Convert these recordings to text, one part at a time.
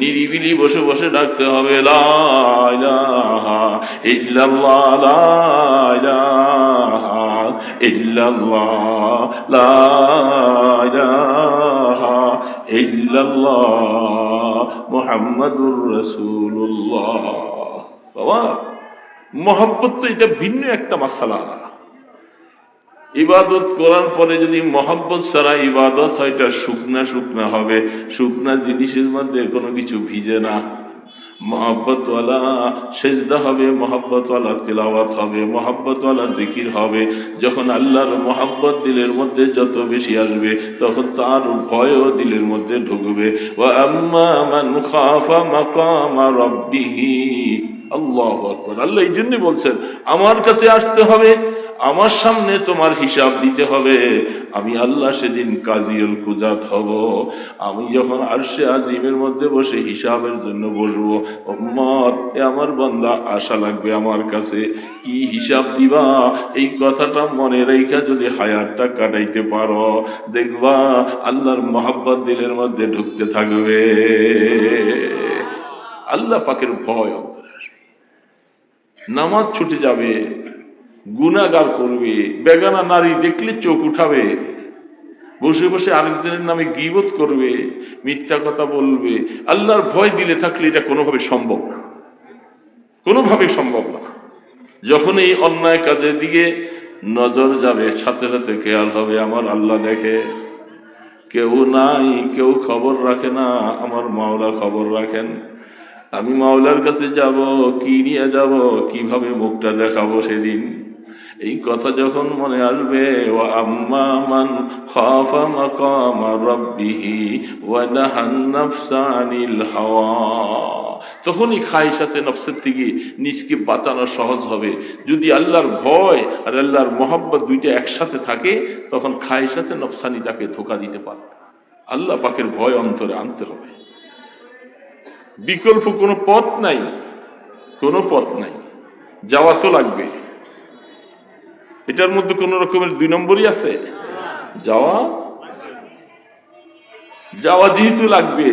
নিরিবিলি বসে বসে ডাকতে হবে, লা ইলাহা ইল্লাল্লাহ, লা ইলাহা ইল্লাল্লাহ, লা ইলাহা ইল্লাল্লাহ মুহাম্মাদুর রাসূলুল্লাহ। বাবা, মহব্বত তো এটা ভিন্ন একটা মাসালা। ইবাদত করার পরে যদি মহব্বত ছাড়া ইবাদত হয়, এটা শুকনা শুকনা হবে। শুকনা জিনিসের মধ্যে কোনো কিছু ভিজে না। মহব্বতওয়ালা সেজদা হবে, মহব্বতওয়ালা তিলাওয়াত হবে, মহব্বতওয়ালা জিকির হবে। যখন আল্লাহর মহব্বত দিলের মধ্যে যত বেশি আসবে, তখন তার ভয়ও দিলের মধ্যে ঢুকবে। ওয়া আম্মা মান খাফা মাকামা রাব্বিহি, আল্লাহু আকবার। আল্লাহ এই জন্য বলছেন আমার কাছে আসতে হবে, আমার সামনে তোমার হিসাব দিতে হবে। আমি আল্লাহ সেদিন কাজিউল কুজাত হব। আমি যখন আরশে আজিমের মধ্যে বসে হিসাবের জন্য বসবো, উম্মত এ আমার বান্দা আশা লাগবে আমার কাছে, কি হিসাব দিবা এই কথাটা মনে রেখা যদি হায়াতটা কাটাইতে পারো, দেখবা আল্লাহর মহব্বত দিলের মধ্যে ঢুকতে থাকবে। আল্লাহ পাকের ভয় অন্তরে আসবে, নামাজ ছুটে যাবে, গুনাহগার করবে, বেগানা নারী দেখলে চোখ উঠাবে, বসে বসে আরেকজনের নামে গীবত করবে, মিথ্যা কথা বলবে। আল্লাহর ভয় দিলে থাকলে এটা কোনোভাবে সম্ভব না, কোনোভাবে সম্ভব না। যখন এই অন্যায় কাজের দিকে নজর যাবে, সাথে সাথে খেয়াল হবে আমার আল্লাহ দেখে, কেউ নাই, কেউ খবর রাখে না, আমার মাওলা খবর রাখেন। আমি মাওলার কাছে যাব, কি নিয়ে যাব, কিভাবে মুখটা দেখাবো সেদিন। এই কথা যখন মনে আসবে, ওয়া আম্মা মান খাফা মাকামা রাব্বিহি ওয়া নাহান নাফসা আনিল হাওয়া, তখনই খায়সাতে নফসের থেকে নিজকে বাঁচানো সহজ হবে। যদি আল্লাহর ভয় আর আল্লাহর মহব্বত দুইটা একসাথে থাকে, তখন খায়সাতে নফসানি তাকে ধোঁকা দিতে পারবে। আল্লাহ পাকের ভয় অন্তরে আনতে হবে, বিকল্প কোনো পথ নাই, কোনো পথ নাই, যাওয়া তো লাগবে। এটার মধ্যে কোন রকমের দুই নম্বরই আছে, যাওয়া যাওয়া যেহেতু লাগবে,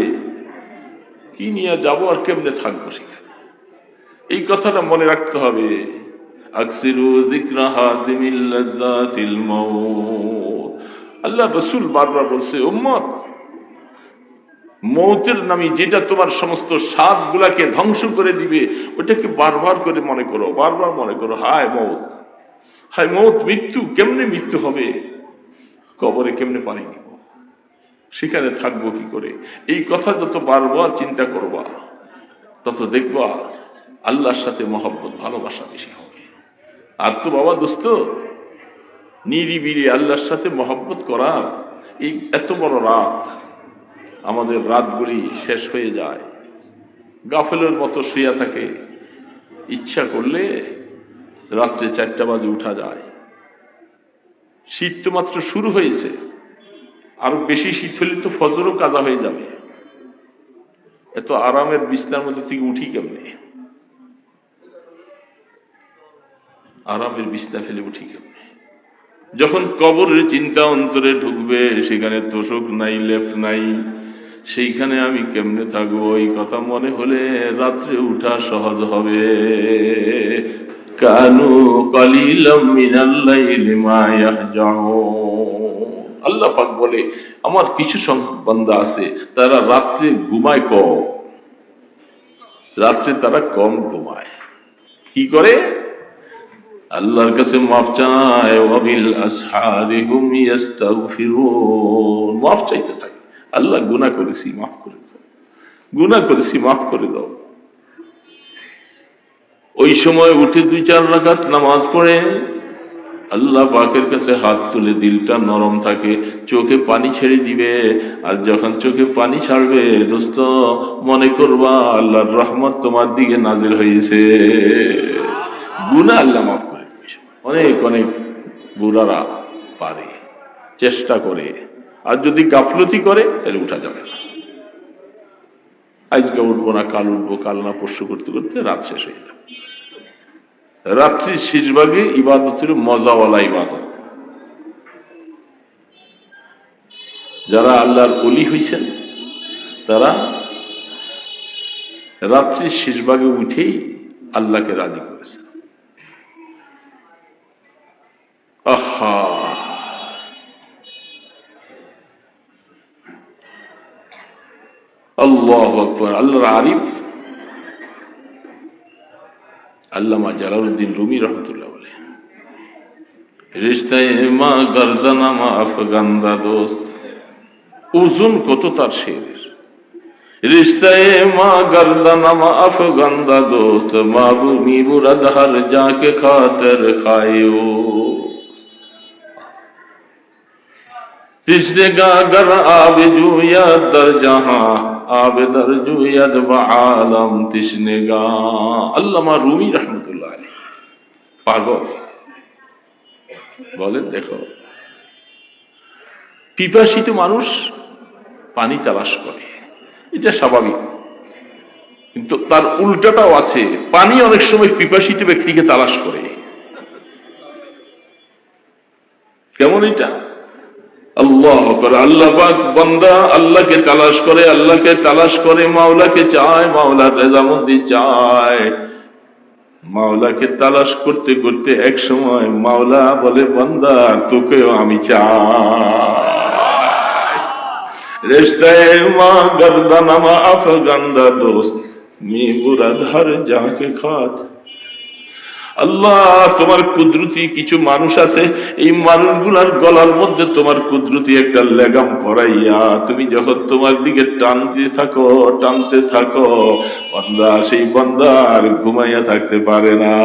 কি নিয়ে যাব আর কেমনে থাকবো সেখানে, এই কথাটা মনে রাখতে হবে। আকসিরু যিকরা হাদিমিল লাযাতিল মাউত, আল্লাহ রাসূল বারবার বলছে, উম্মত মৌতের নামে যেটা তোমার সমস্ত স্বাদ গুলাকে ধ্বংস করে দিবে, ওটাকে বারবার করে মনে করো, বারবার মনে করো। হায় মৌত, হায় মৌত, মৃত্যু, কেমনে মৃত্যু হবে, কবরে কেমনে পানি দিব, সেখানে থাকবো কি করে। এই কথা যত বারবার চিন্তা করবা, তত দেখবা আল্লাহর সাথে মহব্বত ভালোবাসা বেশি হবে। আর তো বাবা দোস্ত, নিরিবিলি আল্লাহর সাথে মহব্বত করা, এই এত বড় রাত, আমাদের রাতগুলি শেষ হয়ে যায়, গাফেলের মতো শুয়ে থাকে। ইচ্ছা করলে রাত্রে 4টা বাজে উঠা যায়। শীত তো মাত্র শুরু হয়েছে, আরো বেশি শীত হলে তো ফজরও কাজা হয়ে যাবে। এত আরামের বিছনার মধ্যে থেকে উঠি কেমনে, আরামের বিছনা ফেলে উঠি কেমনে। যখন কবরের চিন্তা অন্তরে ঢুকবে, সেখানে তোষক নাই, লেপ নাই, সেইখানে আমি কেমনে থাকবো, এই কথা মনে হলে রাত্রে উঠা সহজ হবে। কানু কালিলাম মিনাল লাইলি মা ইয়াহজাউন, আল্লাহ পাক বলে আমার কিছু সংখ্যক বান্দা আছে, তারা রাত্রে ঘুমায় কম, রাত্রে তারা কম ঘুমায়। কি করে? আল্লাহর কাছে মাফ চায়, ওয়াবিল আসহারি হুম ইস্তাগফিরুন, মাফ চাইতে থাকে। আল্লাহ গুনাহ করেছি, মাফ করে দাও, গুনাহ করেছি, মাফ করে দাও। ওই সময় উঠে 2-4 রাকাত নামাজ পড়ে আল্লাহ পাকের কাছে হাত তুলে, দিলটা নরম থাকে, চোখে পানি ছেড়ে দিবে। আর যখন চোখে পানি ছাড়বে, দোস্ত মনে করবা আল্লাহর রহমত তোমার দিকে নাজিল হয়েছে। গুনাহ আল্লাহ মাফ করে দিবে। অনেক অনেক বুড়ারা পারে, চেষ্টা করে, আর যদি গাফলতি করে তাহলে উঠা যাবে না। আজকে উঠবো না, কাল উঠবো, কাল না পরশু করতে করতে রাত শেষ হয়ে যাবে। রাত্রির শেষ ভাগে ইবাদতের মজাওয়ালা ইবাদত। যারা আল্লাহর ওলি হইছেন, তারা রাত্রির শেষ ভাগে উঠেই আল্লাহকে রাজি করেছে। আহা, আল্লাহু আকবার। আল্লাহর আরিফ আল্লামা জালালউদ্দিন রুমি রহমতুল্লাহ বলে, রিশতায়ে মা গর্দানামা আফগান্দা দোস্ত। ওজন কত তার শেরের। রিশতায়ে মা গর্দানামা আফগান্দা দোস্ত, মাবুমি বুরাদ হর যাকে খাতর খায়ো। তিসরেগা গর আবে জুয়াদ দর জাহাঁ, আবে দর জুয়াদ বাআলম তিসনেগা। আল্লামা রুমি রহমতুল্লাহ আলাইহি পাগল বলেন। দেখো, পিপাসিত মানুষ পানি তালাশ করে, এটা স্বাভাবিক, কিন্তু তার উল্টাটাও আছে। পানি অনেক সময় পিপাসিত ব্যক্তিকে তালাশ করে। কেমন এটা? আল্লাহ আল্লাহ পাক বান্দা আল্লাহকে তালাশ করে, আল্লাহকে তালাশ করে, মাওলাকে চায়, মাওলার রেজামন্দি চায়। মাওলাকে তালাশ করতে করতে এক সময় মাওলা বলে, বান্দা তোকেও আমি চাই। রিশতায়ে মা গর্দানামা আফগান্দা দোস্ত, মে বুরাদ হর যাকে খাত। আল্লাহ, তোমার কুদরতি কিছু মানুষ আছে, এই মানুষগুলার গলার মধ্যে তোমার কুদরতি একটা লেগাম পরাইয়া তুমি যখন তোমার দিকে টানতে থাকো, বান্দা সেই বান্দা আর ঘুমাইয়া থাকতে পারে না।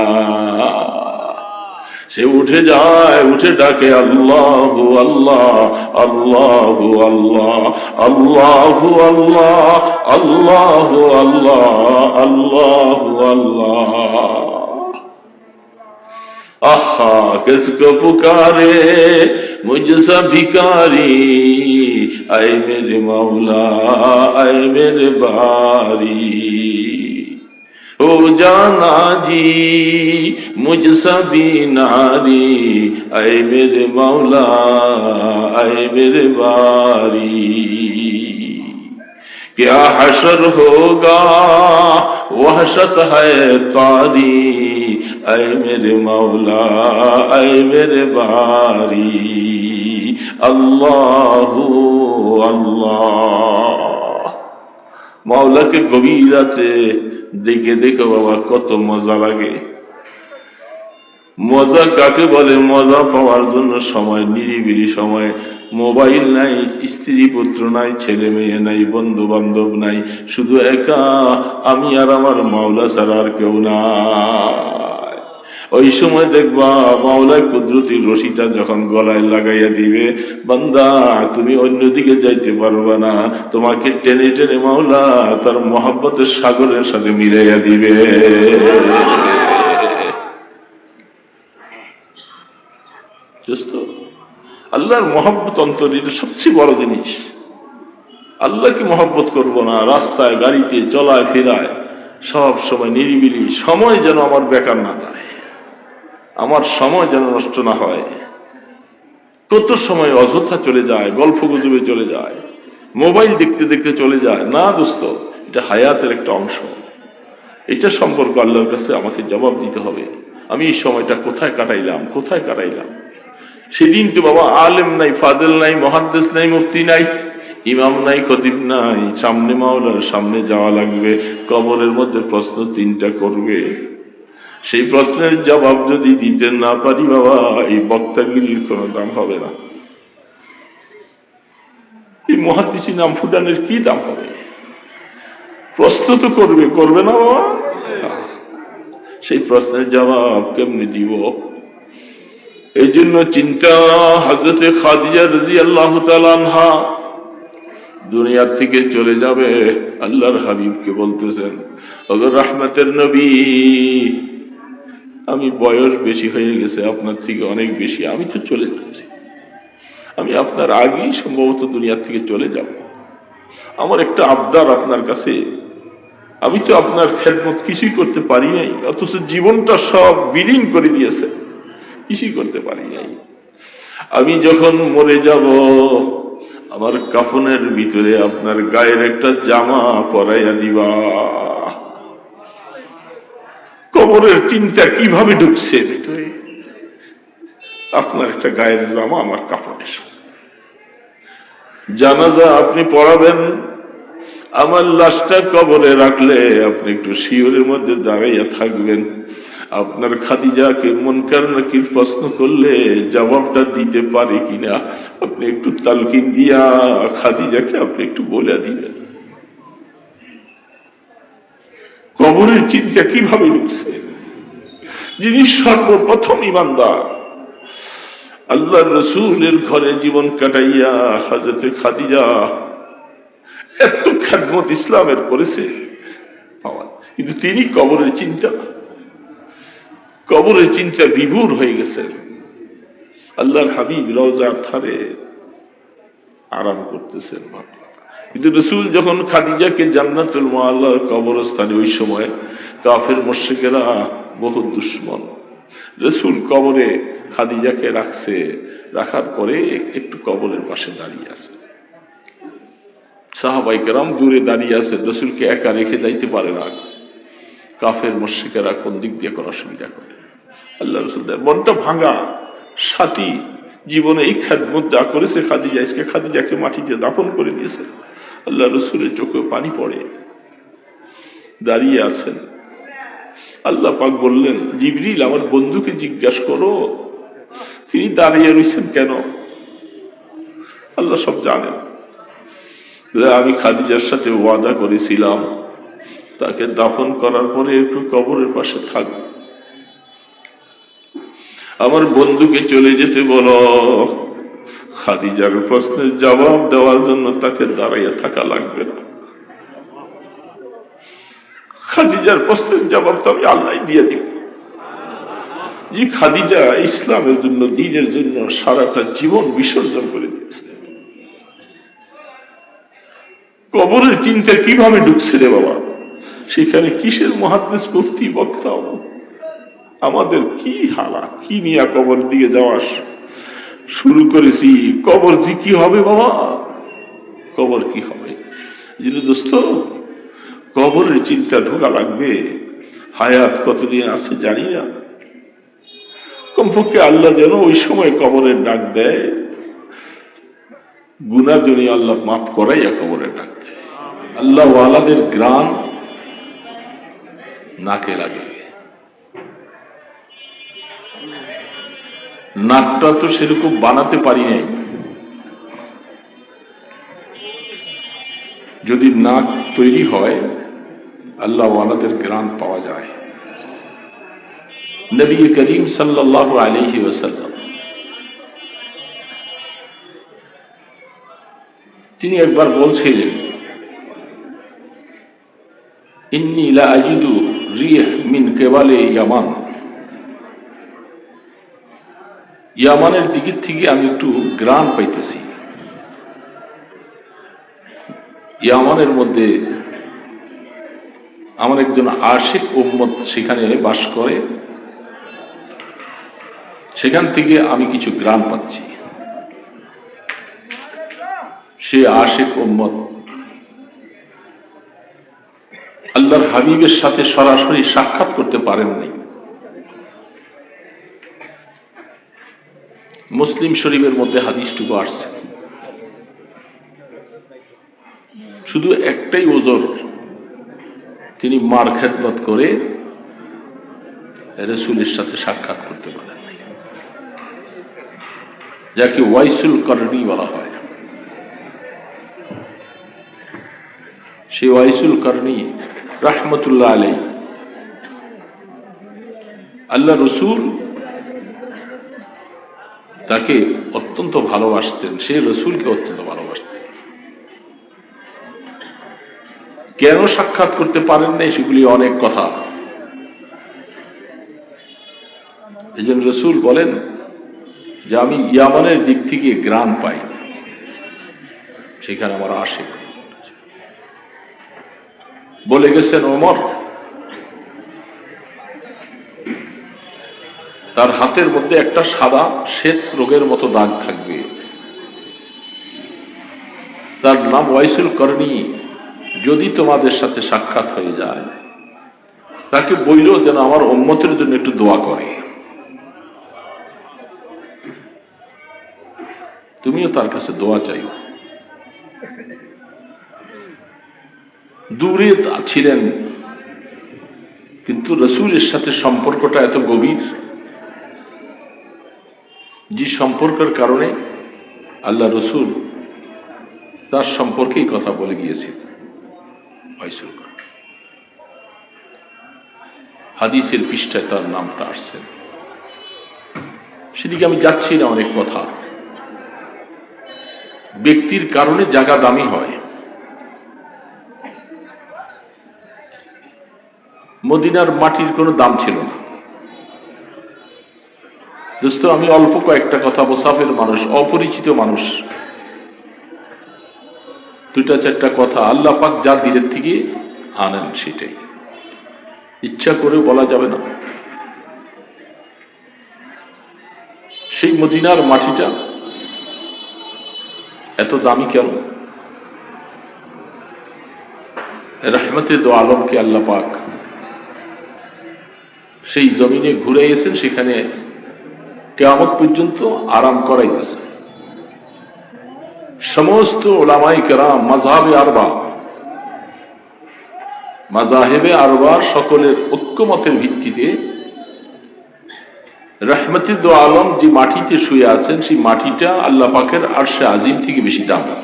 সে উঠে যায়, উঠে ডাকে আল্লাহু আল্লাহ, আল্লাহু আল্লাহ, আল্লাহু আল্লাহ, আল্লাহু আল্লাহ, আল্লাহু আল্লাহ। आहा किसको पुकारे मुझसा भिखारी, आए मेरे मौला, आए मेरे बारी। ओ जाना जी मुझसा बीनारी, आए मेरे मौला, आए मेरे बारी। क्या हशर होगा वहशत है तारी, ऐ मेरे मौला, ऐ मेरे बारी। अल्लाहु अल्लाह। मौलाके गभीर राते দেখে দেখো বাবা কত মজা লাগে। মজা কাকে বলে? মজা পাওয়ার জন্য সময়, নিরিবিলি সময়, মোবাইল নাই, স্ত্রী পুত্র নাই, ছেলে মেয়ে নাই, বন্ধু বান্ধব নাই, শুধু একা আমি আর আমার মাওলা ছাড়া আর কেউ নাই। ওই সময় দেখবা মাওলায় কুদরতির রশিটা যখন গলায় লাগাইয়া দিবে, বান্দা তুমি অন্যদিকে যাইতে পারবে না, তোমাকে টেনে টেনে মাওলা তার মহব্বতের সাগরের সাথে মিলাইয়া দিবে। আল্লাহর মহব্বত অন্তরে, এটা সবচেয়ে বড় জিনিস। আল্লাহকে মহব্বত করবো না, রাস্তায় গাড়িতে চলায় ফেরায় সব সময় নিরিবিলি, সময় যেন আমার বেকার না যায়, আমার সময় যেন নষ্ট না হয়। কত সময় অযথা চলে যায়, গল্প গুজবে চলে যায়, মোবাইল দেখতে দেখতে চলে যায়। না দোস্ত, এটা হায়াতের একটা অংশ। এটা সম্পর্ক আল্লাহর কাছে আমাকে জবাব দিতে হবে। আমি এই সময়টা কোথায় কাটাইলাম, কোথায় কাটাইলাম? সেদিন তো বাবা আলেম নাই, ফাজল নাই, মুহাদ্দিস নাই, মুফতি নাই, ইমাম নাই, খতিব নাই, সামনে মাওলার সামনে যাওয়া লাগবে। কবরের মধ্যে প্রশ্ন তিনটা করবে, সেই প্রশ্নের জবাব যদি দিতে না পারি বাবা, এই বক্তাগিরির কোনো দাম হবে না। এই মুহাদ্দিসি নাম ফুটানের কি দাম হবে? প্রশ্ন তো করবে, করবে না বাবা? সেই প্রশ্নের জবাব কেমনি দিব? এই জন্য চিন্তা। হযরতে খাদিজা রাদিয়াল্লাহু তাআলা আনহা দুনিয়া থেকে চলে যাবে, আল্লাহর হাবিবকে বলতেছেন, ওগো রাহমাতের নবী, আমি বয়স বেশি হয়ে গেছে, আপনার থেকে অনেক বেশি, আমি তো চলে যাচ্ছি, আমি আপনার আগেই সম্ভবত দুনিয়া থেকে চলে যাব। আমার একটা আবদার আপনার কাছে, আমি তো আপনার খেদমত কিছুই করতে পারি নাই, অথচ জীবনটা সব বিলীন করে দিয়েছে, কিছুই করতে পারি নাই। আমি যখন মরে যাব, আমার কাফনের ভিতরে আপনার গায়ের একটা জামা পরাইয়া দিবা। কবরের চিন্তা কিভাবে ঢুকছে ভিতরে? আপনার একটা গায়ের জামা আমার কাপড়ের জানাজা আপনি পড়াবেন, আমার লাশটা কবরে রাখলে আপনি একটু শিওরের মধ্যে দাঁড়াইয়া থাকবেন। আপনার খাদিজাকে মুনকার নাকির প্রশ্ন করলে জবাবটা দিতে পারে কিনা আপনি একটু তালকিন দিয়া খাদিজাকে আপনি একটু বলে দিবেন। কবরের চিন্তা কিভাবে ঢুকছে? যিনি সর্বপ্রথম ইমানদার, আল্লাহ রসুলের ঘরে জীবন কাটাইয়া হযরতে খাদিজা এত খেদমত ইসলামের করেছে পাওয়া, কিন্তু তিনি কবরের চিন্তা বিভোর হয়ে গেছেন। আল্লাহর হাবিব রওজার ধারে আরাম করতেছেন, কিন্তু রসুল যখন খাদিজাকে জান্নাতুল মুআল্লার কবরস্থানে, ওই সময় কাফের মুশরিকেরা বহু দুশ্মন, রসুল কবরে খাদিজাকে রাখছে, রাখার পরে একটু কবরের পাশে দাঁড়িয়ে আছে। সাহাবায়ে কেরাম দূরে দাঁড়িয়ে আছে, রসুলকে একা রেখে যাইতে পারে না। কাফের মুশরিকেরা কোন দিক দিয়ে কোন অসুবিধা করে। আল্লাহ রসুল মনটা ভাঙা, সাথী জীবনে এই খেদমত যা করেছে খাদিজা, আজকে খাদিজাকে মাটিতে দাফন করে দিয়েছে। আল্লাহ রসুলের চোখে পানি পড়ে, দাঁড়িয়ে আছেন। আল্লাহ পাক বললেন, জিবরিল আমার বন্ধুকে জিজ্ঞাসা করো তিনি দাঁড়িয়ে রয়েছেন কেন। আল্লাহ সব জানেন। আমি খাদিজার সাথে ওয়াদা করেছিলাম তাকে দাফন করার পরে একটু কবরের পাশে থাকবে, আমার বন্ধুকে চলে যেতে বলো। খাদিজার প্রশ্নের জবাব দেওয়ার জন্য তাকে দাঁড়াইয়া থাকা লাগবে না। খাদিজার প্রশ্নের জবাব তো আমি আল্লাহ দিয়ে দিব। যে খাদিজা ইসলামের জন্য, দ্বীনের জন্য সারাটা জীবন বিসর্জন করে দিয়েছে। কবরের চিন্তা কিভাবে ঢুকছে রে বাবা? সেখানে কিসের মুহাদ্দিস, মুফতি, বক্তা? আমাদের কি হালাত, কি নিয়ে কবর দিকে যাওয়া শুরু করেছি। কবর যে কি হবে বাবা, কবর কি হবে? দোস্ত, কবরের চিন্তা ঢোকা লাগবে। হায়াত কতদিন আছে জানি না, কমপক্ষে আল্লাহ যেন ওই সময় কবরের ডাক দেয়, গুনাহ যদি আল্লাহ মাফ করাইয়া কবরের ডাক দেয়। আল্লাহ ওয়ালাদের গ্রাম নাকে লাগে। নাকটা তো সেরকম বানাতে পারি নাই, যদি নাক তৈরি হয় আল্লাহ ওয়ালাদের গ্রাম পাওয়া যায়। নবী করিম সাল্লাল্লাহু আলাইহি ওয়াসাল্লাম তিনি একবার বলছিলেন, ইন্নী লা আজিদু রিহ মিন কেবালে ইয়ামান, ইয়ামানের দিকের থেকে আমি একটু গ্রাম পাইতেছি। ইয়ামানের মধ্যে আমার একজন আশিক উম্মত সেখানে বাস করে, সেখান থেকে আমি কিছু গ্রাম পাচ্ছি। সে আশিক উম্মত আল্লাহর হাবিবের সাথে সরাসরি সাক্ষাৎ করতে পারেননি। মুসলিম শরীফের মধ্যে হাদিসটুকু আসছে, শুধু একটাই ওজর, তিনি মার খেদমত করে রাসূলের সাথে সাক্ষাৎ করতে পারেন, যাকে ওয়াইসুল করনি বলা হয়। সেই ওয়াইসুল করনি রাহমাতুল্লাহ আলাইহি, আল্লাহ রসুল তাকে অত্যন্ত ভালোবাসতেন, সে রসুলকে অত্যন্ত ভালোবাসতেন। কেন সাক্ষাৎ করতে পারেন নাই সেগুলি অনেক কথা। এই জন্য রসুল বলেন যে আমি ইয়ামানের দিক থেকে গ্রাম পাই, সেখানে আমার আশিক। বলে গেছেন ওমর, তার হাতের মধ্যে একটা সাদা শ্বেত রোগের মতো দাগ থাকবে, তার নাম ওয়াইসুল করনি। যদি তোমাদের সাথে সাক্ষাৎ হয়ে যায় তাকে বলল যেন আমার উম্মতের জন্য একটু দোয়া করে। তুমিও তার কাছে দোয়া চাইও। দূরে ছিলেন, কিন্তু রসূলের সাথে সম্পর্কটা এত গভীর, যে সম্পর্কের কারণে আল্লাহ রসূল তার সম্পর্কেই কথা বলে গিয়েছে। হাদিসের পৃষ্ঠায় তার নামটা আসছে। সেদিকে আমি যাচ্ছি না, অনেক কথা। ব্যক্তির কারণে জায়গা দামি হয়। মদিনার মাটির কোনো দাম ছিল না। দোস্ত, আমি অল্প কয়েকটা কথা, মুসাফির মানুষ, অপরিচিত মানুষ, দুইটা চারটা কথা আল্লাহ পাক যা দিলের থেকে আনেন, সেটাই ইচ্ছা করে বলা যাবে না। সেই মদিনার মাটিটা এত দামি কেন? রহমতে দো আলমকে আল্লাহ পাক সেই জমিনে ঘুরাইয়েছেন, সেখানে কিয়ামত পর্যন্ত আরাম করাইতেছে। সমস্ত উলামায়ে কেরাম, মাযহাবে আরবার সকলের ঐক্যমতের ভিত্তিতে রহমতে দো আলম যে মাটিতে শুয়ে আছেন, সেই মাটিটা আল্লাহ পাকের আরশে আজিম থেকে বেশি দামি।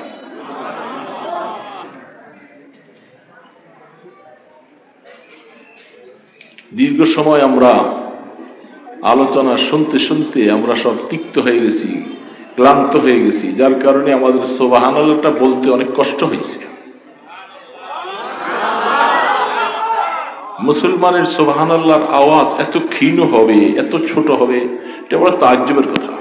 দীর্ঘ সময় আমরা আলোচনা শুনতে শুনতে আমরা সব তিক্ত হয়ে গেছি, ক্লান্ত হয়ে গেছি, যার কারণে আমাদের সুবহানাল্লাহটা বলতে অনেক কষ্ট হয়েছে। মুসলমানের সুবহানাল্লাহর আওয়াজ এত ক্ষীণ হবে, এত ছোট হবে, এটা বড় তাজ্জুবের কথা।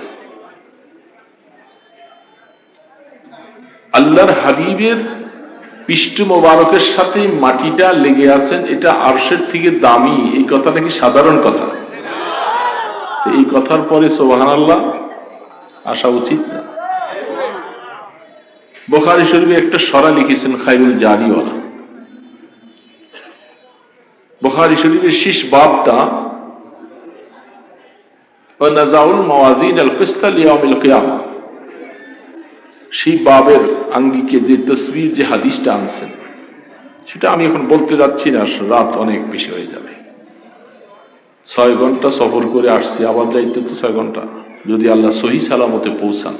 আল্লাহর হাবিবের পৃষ্ঠ মোবারকের সাথে মাটিটা লেগে আছেন, এটা আরশের থেকে দামি, এই কথাটা কি সাধারণ কথা? এই কথার পরে সুবহানাল্লাহ আসা উচিত না। বুখারী শরীফে একটা সরা লিখেছেন খায়রুল জারিওয়ালা। বুখারী শরীফের শেষ বাবটা ওয়ানাজাউল মাওয়াজিন আল কিসত লিয়াউমিল কিয়ামা, সেই বাবের আঙ্গিকে যে তসবির, যে হাদিসটা আনছেন, সেটা আমি এখন বলতে যাচ্ছি না, রাত অনেক বেশি হয়ে যাবে। 6 ঘন্টা সফর করে আসছি, আবার যাইতে তো 6 ঘন্টা। যদি আল্লাহ সহি সালামতে পৌঁছান,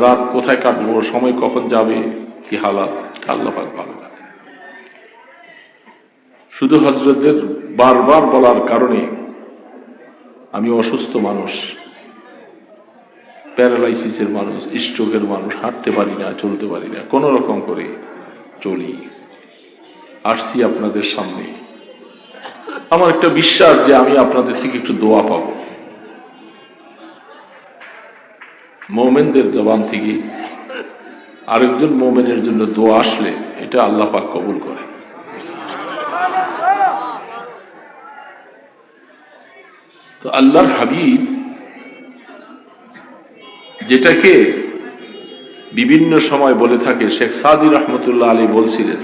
রাত কোথায় কাটবো, সময় কখন যাবে, কি হালাত, আল্লাহ পাক ভালো জানেন। শুধু হযরতদের বারবার বলার কারণে আমি অসুস্থ মানুষ, প্যারালাইসিসের মানুষ, স্ট্রোকের মানুষ, হাঁটতে পারি না, চলতে পারি না, কোনো রকম করে চলি। আসছি আপনাদের সামনে, আমার একটা বিশ্বাস যে আমি আপনাদের থেকে একটু দোয়া পাব। মুমিনদের জবান থেকে আরেকজন মুমিনের জন্য দোয়া আসলে এটা আল্লাহ পাক কবুল করে। তো আল্লাহর হাবিব যেটাকে বিভিন্ন সময় বলে থাকে, শেখ সাদি রহমতুল্লাহ আলী বলছিলেন,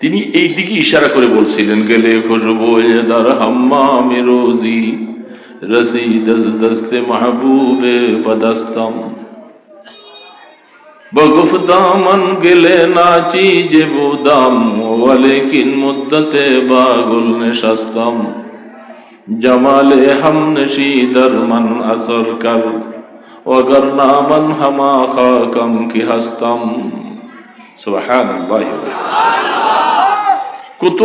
তিনি এই দিকে ইশারা করে বলছিলেন, গেলে খুশবু দার হাম্মামে রোজি রসি দস্তে মাহবুবে পদস্তম বগুফদামন গেলে নাচি যে বুদাম ওয়ালেকিন মুদ্দতে বাগুল নেশাস্তম জমালে হাম নশি দরমন আসর কর ওগর নামন হামা খাকম কি হস্তম। সুবহানাল্লাহ। কত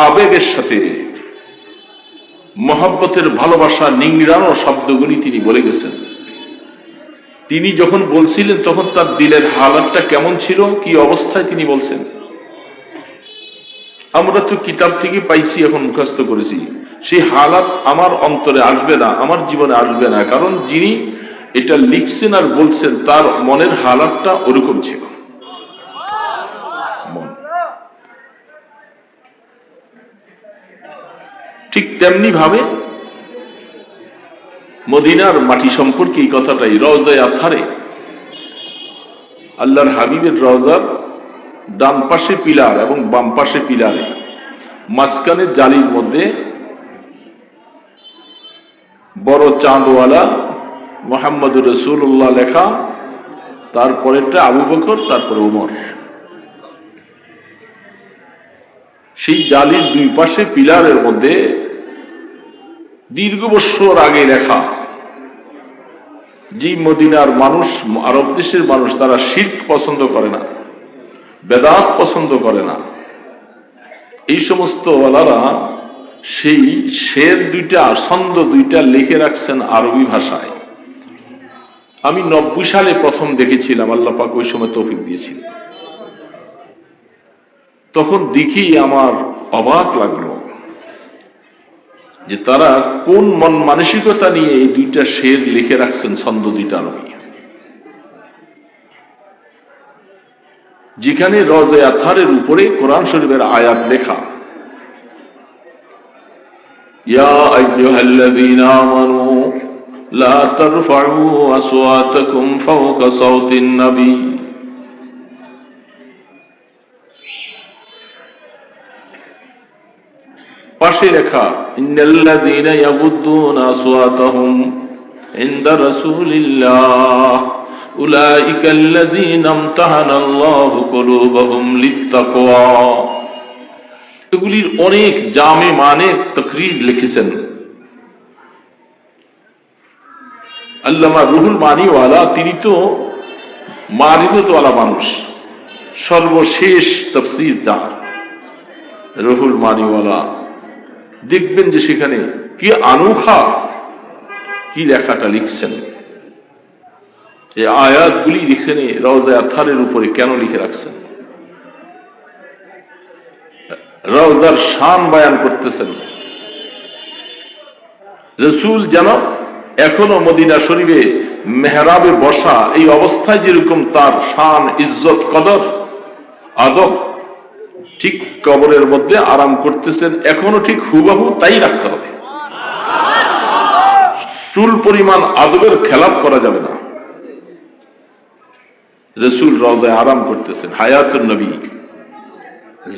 আবেগের সাথে মহব্বতের ভালোবাসা নিংড়ানো শব্দগুলি তিনি বলে গেছেন। তিনি যখন বলছিলেন তখন তার দিলের হালাতটা কেমন ছিল, কি অবস্থায় তিনি বলছেন। আমরা তো কিতাব থেকে পাইছি, এখন মুখস্থ করেছি, সেই হালাত আমার অন্তরে আসবে না, আমার জীবনে আসবে না, কারণ যিনি এটা লিখছেন আর বলছেন তার মনের হালাতটা ওরকম ছিল। ঠিক তেমনি ভাবে মদিনার মাটি সম্পর্কে এই কথাটাই, রওজায়ে আতহারে আল্লাহর হাবিবের রওজার ডান পাশে পিলার এবং বাম পাশে পিলারে মাঝখানে জালির মধ্যে বড় চাঁদওয়ালা মুহাম্মদুর রাসূলুল্লাহ লেখা, তারপরেরটা আবু বকর, তারপরে ওমর। সেই জালির দুই পাশে পিলারের মধ্যে দীর্ঘ বৎসর আগে লেখা, যে মদিনার মানুষ, আরব দেশের মানুষ, তারা শিরক পছন্দ করে না, বেদাত পছন্দ করে না, এই সমস্ত ওয়ালারা সেই শের দুইটা, ছন্দ দুইটা লিখে রাখছেন আরবি ভাষায়। আমি 90 সালে প্রথম দেখেছিলাম, আল্লাহ পাক ওই সময় তৌফিক দিয়েছিলেন। তখন দেখি আমার অবাক লাগলো যে তারা কোন মন মানসিকতা নিয়ে এই দুইটা শের লিখে রাখছেন, ছন্দ দুইটা আরবি। যেখানে রওজা আতহারের উপরে কোরআন শরীফের আয়াত লেখা, ইয়া আইয়ুহাল্লাযীনা আমানু লা তারফাউ আসওয়াতাকুম ফাওকা সাওতিন নবী, পাশে লেখা ইন্নাল্লাযীনা ইয়াগুদ্দুনা আসওয়াতাহুম ইনদা রাসূলিল্লাহ উলাইকাল্লাযীনা ইমতাহানাল্লাহু কুলুবাহুম লিত্তাকওয়া। এগুলির অনেক জামে মানে তাকরীর লিখেছেন আল্লামা রুহুল মানিওয়ালা। তিনি তো মারিফতওয়ালা মানুষ, সর্বশেষ তাফসীর তার রুহুল মানিওয়ালা। দেখবেন যে সেখানে কি আনোখা কি লেখাটা লিখছেন। এই আয়াতগুলি লিখছেন রওজা আতহারের উপরে কেন লিখে রাখছেন, রওজার শান বয়ান করতেছেন। রাসূল যেন এখনো মদিনা শরীফে মেহরাবে বসা এই অবস্থায় যেরকম তার শান, ইজ্জত, কদর, আদব, ঠিক কবরের মধ্যে আরাম করতেছেন, এখনো ঠিক হুবহু তাই রাখতে হবে। চুল পরিমাণ আদবের খেলাপ করা যাবে না। রাসূল রওজায় আরাম করতেছেন, হায়াতুন নবী,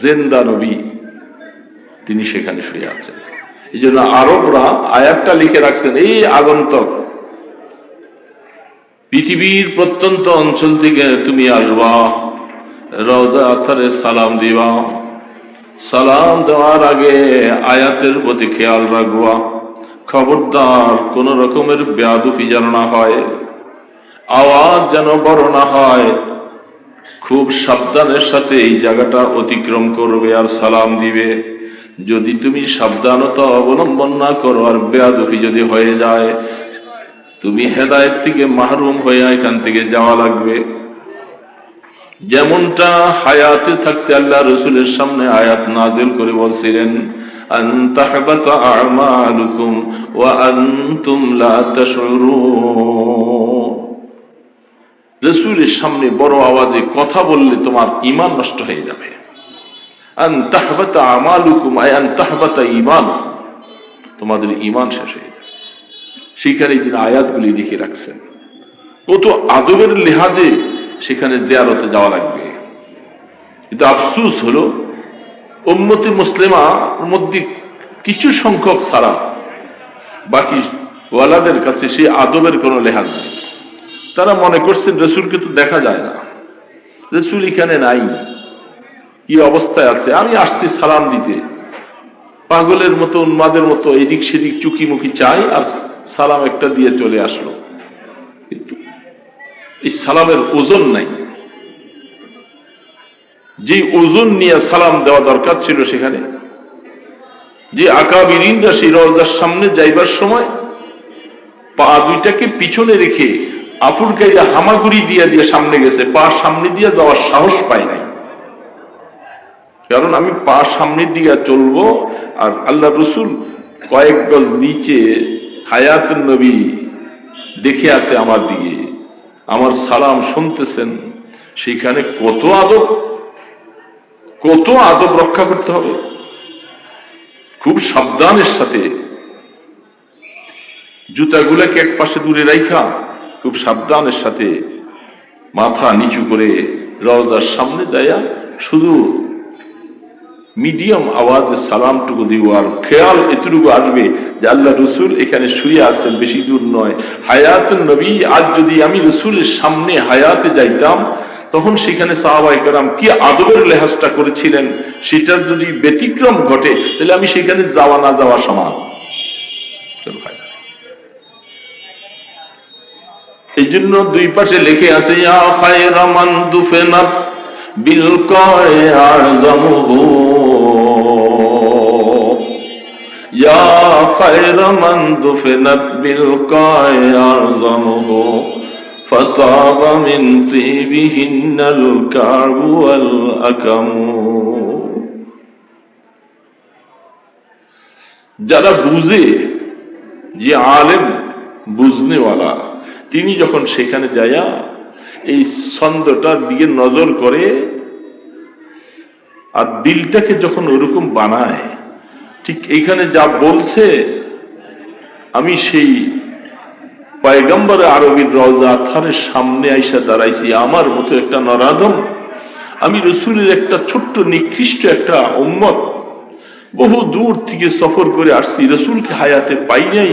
জিন্দা নবী, তিনি সেখানে শুয়ে আছেন। এই জন্য আরবরা আয়াতটা লিখে রাখছেন, এই আগন্তক পৃথিবীর প্রত্যন্ত অঞ্চল থেকে তুমি আসবা, রওজা আতহারে সালাম দিবা, সালাম দেওয়ার আগে আয়াতের প্রতি খেয়াল রাখবা, খবরদার কোন রকমের বেয়াদবি যেন না হয়, আওয়াজ যেন বড় না হয়, খুব সাবধানের সাথে এই জায়গাটা অতিক্রম করবে আর সালাম দিবে। যদি তুমি সাবধানতা অবলম্বন না করো আর বেয়াদবি যদি হয়ে যায়, তুমি হেদায়েত থেকে মাহরুম হয়ে এখান থেকে যাওয়া লাগবে। যেমনটা হায়াতে থাকতে আল্লাহ রাসূলের সামনে আয়াত নাযিল করে বলছিলেন, আন তাহবাতা আমালুকুম ওয়া আনতুম লা তাশউরুন। রাসূলের সামনে বড় আওয়াজে কথা বললে তোমার ঈমান নষ্ট হয়ে যাবে। আন তাহবাতা আমালুকুম আই আন তাহবাতা ঈমানুকুম, তোমাদের ঈমান শেষ হয়ে যাবে। সেখানে তিনি আয়াতগুলি লিখে রাখছেন। কত আদবের লিহাজে সেখানে জিয়ারতে যাওয়া লাগবে। কিন্তু আফসোস হলো উম্মতে মুসলিমার মধ্যে কিছু সংখ্যক ছাড়া বাকি ওয়ালাদের কাছে সেই আদবের কোনো লেহাজ নেই। তারা মনে করছেন রাসূলকে তো দেখা যায় না, রাসূল এখানে নাই, কি অবস্থায় আছে, আমি আসছি সালাম দিতে। পাগলের মতো, উন্মাদের মতো এদিক সেদিক চুকিমুখি চাই আর সালাম একটা দিয়ে চলে আসলো। কিন্তু এই সালামের ওজন নাই, যে ওজন নিয়ে সালাম দেওয়া দরকার ছিল সেখানে। যে আকাবিরিনরা সেই রওজার সামনে যাইবার সময় পা দুইটাকে পিছনে রেখে আপুর গায়ে হামাগুড়ি দিয়ে দিয়ে সামনে গেছে, পা সামনে দিয়ে যাওয়ার সাহস পায় নাই। কারণ আমি পা সামনের দিকে চলবো আর আল্লাহ রাসূল কয়েক গজ নিচে হায়াতুন নবী দেখে আছে আমার দিকে, আমার সালাম শুনতেছেন। সেখানে কত আদব রক্ষা করতে হবে, খুব সাবধানের সাথে জুতাগুলাকে এক পাশে দূরে রাখা খুব সাবধানের সাথে মাথা নিচু করে রওজার সামনে যাইয়া শুধু মিডিয়াম আওয়াজে সালামটুকু দিব, আর খেয়াল এতটুকু আসবে যে আল্লাহ রসুল এখানে শুয়ে আছেন, বেশি দূর নয়। হায়াতুন নবী, আজ যদি আমি রসুলের সামনে হায়াতে যাইতাম, তখন সেখানে সাহাবায়ে কেরাম কি আদবের লেহাজটা করেছিলেন, সেটার যদি ব্যতিক্রম ঘটে তাহলে আমি সেখানে যাওয়া না যাওয়া সমান। এই জন্য দুই পাশে লিখে আছে, ইয়া খায়রা মান দুফিনাত বিল কায় আযমুহু, ইয়া খায়রা মান দুফিনাত বিল কায় আযমুহু, ফাতাবা মিন তিবিহিন্নাল কারবু ওয়াল আকামু। যারা বুঝে, যে আলেম বুঝনেওয়ালা, তিনি যখন সেখানে যায়া এই ছন্দটার দিকে নজর করে আর দিলটাকে যখন ওরকম বানায়, ঠিক এইখানে যা বলছে, আমি সেই পয়গম্বরে আরবির রওজা আতহারের সামনে আইসা দাঁড়াইছি, আমার মতো একটা নরাদম, আমি রসুলের একটা ছোট্ট নিকৃষ্ট একটা উম্মত, বহু দূর থেকে সফর করে আসছি, রসুলকে হায়াতে পাই নাই,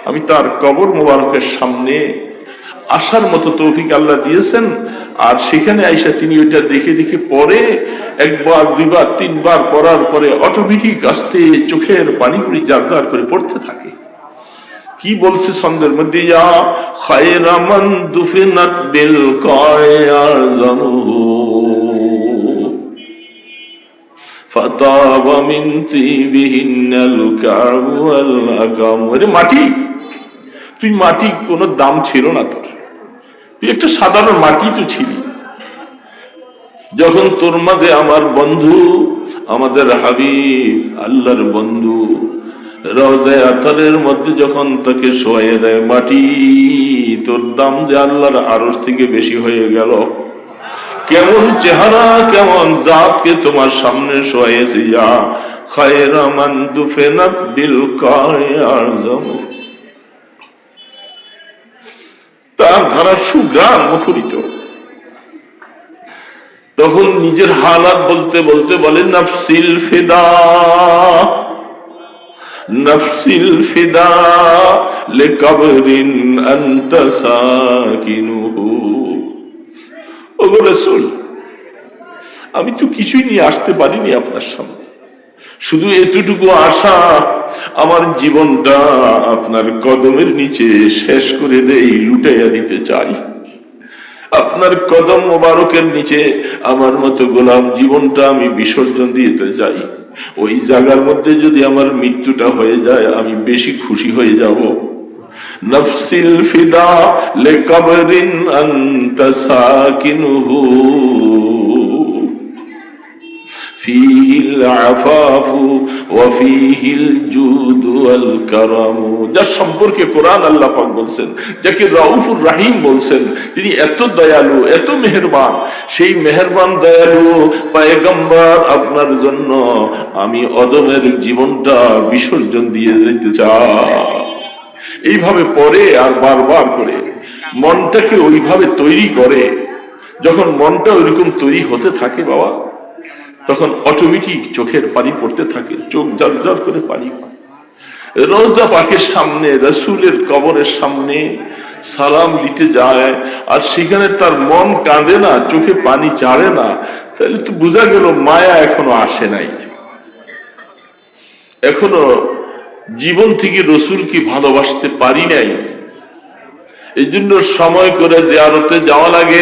আমি তার কবর মোবারকের সামনে আসার মতো তৌফিক আল্লাহ দিয়েছেন। আর সেখানে আইসা তিনি ওইটা দেখে দেখে পরে একবার দুইবার তিনবার পড়ার পরে অটোমেটিক আস্তে চোখের পানিগুলি জারজার করে পড়তে থাকে। কি বলছে ছন্দের মধ্যে, ইয়া খায়রা মান দুফিনাত বিল কায় আযমুহু, ফাতাবা মিন তিবিহিন্নাল কারবু ওয়াল আকামু। আরে মাটি, তুই মাটি, কোনো দাম ছিল না তোর, তুই একটা সাধারণ মাটি তো ছিলি। যখন তোর মাঝে আমার বন্ধু, আমাদের হাবিব আল্লাহর বন্ধু রওজায়ে আতহারের মধ্যে যখন তাকে শোয়াইয়া দেয়, মাটি, তোর দাম যে আল্লাহর আরশ থেকে বেশি হয়ে গেল। কেমন চেহারা, কেমন জাতকে তোমার সামনে শোয়াইয়েছি, ইয়া খায়রা মান দুফিনাত বিল কায় আযমু। তার ধারা সুগ্রাম মুখরিত। তখন নিজের হালাত বলতে বলতে বলেন, নাফসিল ফিদা, নাফসিল ফিদা লিকবরিন আনতা সাকিনুহু। ওগো রাসূল, আমি তো কিছুই নিয়ে আসতে পারিনি আপনার সামনে, শুধু এতটুকু আশা, আমার জীবনটা আপনার কদমের নিচে শেষ করে দেই, লুটাইয়া দিতে চাই। আপনার কদম মোবারকের নিচে আমার মতো গোলাম জীবনটা আমি বিসর্জন দিতে চাই। ওই জায়গার মধ্যে যদি আমার মৃত্যুটা হয়ে যায়, আমি বেশি খুশি হয়ে যাব। নাফসিল ফিদা লিকবরিন আনতা সাকিনুহু, ফীহিল আফাফু ওয়া ফীহিল জুদু ওয়াল কারামু। যার সম্পর্কে কোরআন আল্লাহ পাক বলছেন, যাকে রাউফুর রাহিম বলছেন, তিনি এত দয়ালু, এত মেহেরবান, সেই মেহেরবান দয়ালু পয়গম্বর আপনার জন্য আমি অদমের জীবনটা বিসর্জন দিয়ে যেতে চাই। এইভাবে পড়ে আর বারবার করে মনটাকে ওইভাবে তৈরি করে। যখন মনটা ওইরকম তৈরি হতে থাকে বাবা, তখন অটোমেটিক চোখের পানি পড়তে থাকে, চোখ জর্জর করে পানি পড়ে। রওজা পাকের সামনে, রাসূলের কবরের সামনে সালাম দিতে যায়, আর সেখানে তার মন কাঁদে না, চোখে পানি চাড়ে না, তাহলে তো বোঝা গেল মায়া এখনো আসে নাই, এখনো জীবন থেকে রসুলকে ভালোবাসতে পারি নাই। এই জন্য সময় করে জিয়ারতে যাওয়া লাগে,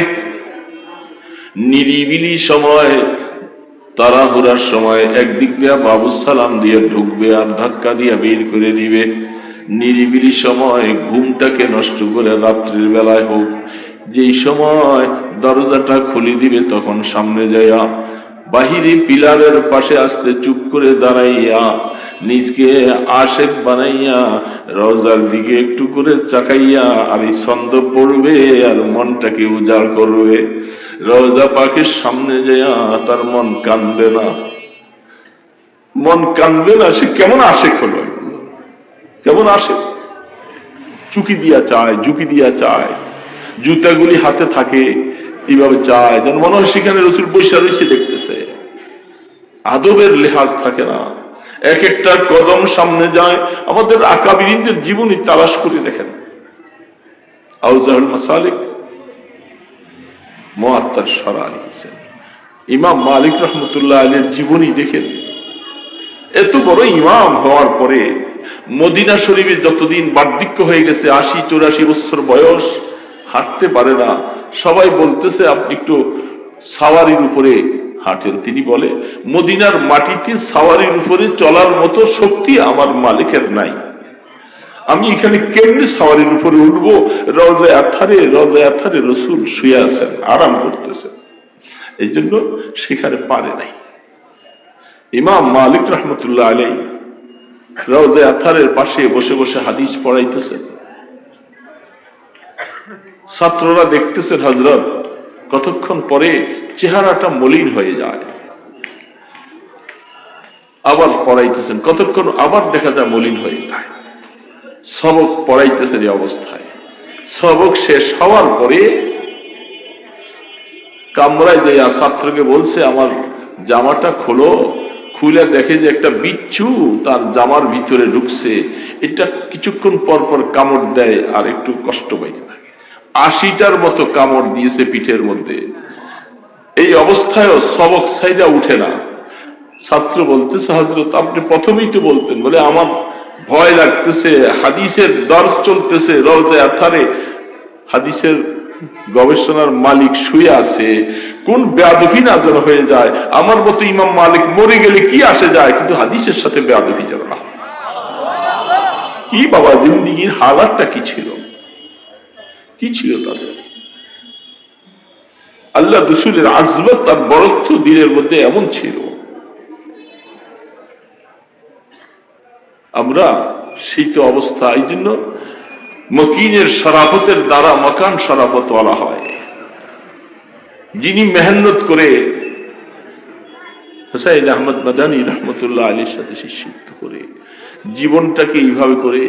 নিরিবিলি সময়, তাড়াহুড়ার সময় একদিক দিয়ে বাবু সালাম দিয়ে ঢুকবে আর ধাক্কা দিয়ে বের করে দিবে। নিরিবিলি সময় ঘুমটাকে নষ্ট করে রাত্রির বেলায় হোক, যেই সময় দরজাটা খুলে দিবে, তখন সামনে যাইয়া বাহিরে পিলারের পাশে আসতে চুপ করে দাঁড়াইয়া নিজকে আশেক বানাইয়া রওজার দিকে একটু করে চাকাইয়া আর এই ছন্দ পড়বে আর মনটাকে উজাড় করবে। রওজা পাকের সামনে যাইয়া তার মন কাঁদবে না, মন কাঁদবে না। সে কেমন আশেক হলো, কেমন আশেক, চুকি দিয়া চায়, ঝুঁকি দিয়া চায়, জুতাগুলি হাতে থাকে, এইভাবে চায় যেন মনে হয় সেখানে রসুল বৈশা রয়েছে দেখতেছে। আদবের লেহাজ থাকে না, এক একটা কদম সামনে যায়। আমাদের আকাবিরিনদের জীবনী তালাশ করে দেখেন, আউজাহুল মাসালিক মুআত্তার শরা লিখেছেন, ইমাম মালিক রহমতুল্লাহ আলাইহির জীবনী দেখেন। এত বড় ইমাম হওয়ার পরে মদিনা শরীফে যতদিন বার্ধক্য হয়ে গেছে, ৮০-৮৪ বছর বয়স, হাঁটতে পারে না। সবাই বলতেছে আপনি একটু সাওয়ারির উপরে হাঁটেন। তিনি বলে, মদিনার মাটিতে সাওয়ারির উপরে চলার মতো শক্তি আমার মালিকের নাই। আমি এখানে কেমনে সাওয়ারির উপরে উঠবো? রওজায়ে আথারে রসুল শুয়ে আছেন, আরাম করতেছেন, এই জন্য সেখানে পারে নাই। ইমাম মালিক রহমতুল্লাহ আলাইহি রওজায়ে আথারের পাশে বসে বসে হাদিস পড়াইতেছেন। ছাত্ররা দেখতেছেন হযরত কতক্ষণ পরে চেহারাটা মলিন হয়ে যায়, আবার পড়াইতেছেন, কতক্ষণ আবার দেখা যায় মলিন হয়ে যায়। সবক পড়াইতেছেন এই অবস্থায়। সবক শেষ হওয়ার পরে কামরায় যাইয়া ছাত্রকে বলছে, আমার জামাটা খোলো। খুলে দেখে যে একটা বিচ্ছু তার জামার ভিতরে ঢুকছে। এটা কিছুক্ষণ পর পর কামড় দেয় আর একটু কষ্ট পাইতে থাকে। ৮০টার মতো কামড় দিয়েছে পিঠের মধ্যে। এই অবস্থায়ও সবক সাইডা উঠে না। ছাত্র বলতেছে, হযরত আপনি প্রথমেই তো বলতেন। বলে, আমার ভয় লাগতেছে, হাদিসের দর্স চলতেছে রওজায়ে আথারে, হাদিসের গবেষণার মালিক শুয়ে আছে, কোন বেয়াদবি না যেন হয়ে যায়। আমার মতো ইমাম মালিক মরে গেলে কি আসে যায়, কিন্তু হাদিসের সাথে বেয়াদবি যেন না। কি বাবা, জিন্দিগির হালাতটা কি ছিল, কি ছিল তাদের? আল্লাহ রাসূলের আজমত আর বরত্ব দিনের মধ্যে এমন ছিল। আমরা সেই তো অবস্থা। এই জন্য মকিনের শরাফতের দ্বারা মকান শরাফত বলা হয়। যিনি মেহনত করে হুসাইন আহমদ মাদানী রহমতুল্লাহ আলীর সাথে শিষ্যত্ব করে জীবনটাকে এইভাবে করে,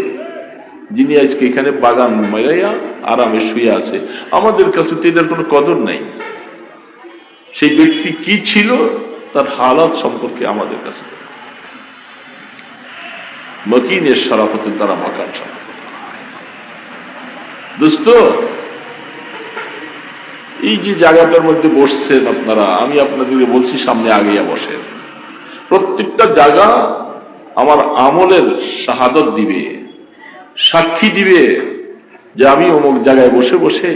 যিনি আজকে এখানে বাগান মাইয়া আরামে শুয়ে আছে, আমাদের কাছে তো এটার কোনো কদর নাই। সেই ব্যক্তি কি ছিল তার হালাত সম্পর্কে আমাদের কাছে মকিনের শরাফতের দ্বারা মকান শরাফত। দোস্ত, এই যে জায়গাটার মধ্যে বসছেন আপনারা, আমি আপনাদেরকে বলছি সামনে আগেইয়া বসেন। প্রত্যেকটা জায়গা আমার আমলের শাহাদত দিবে, সাক্ষী দিবে যে আমি অমুক জায়গায় বসে বসে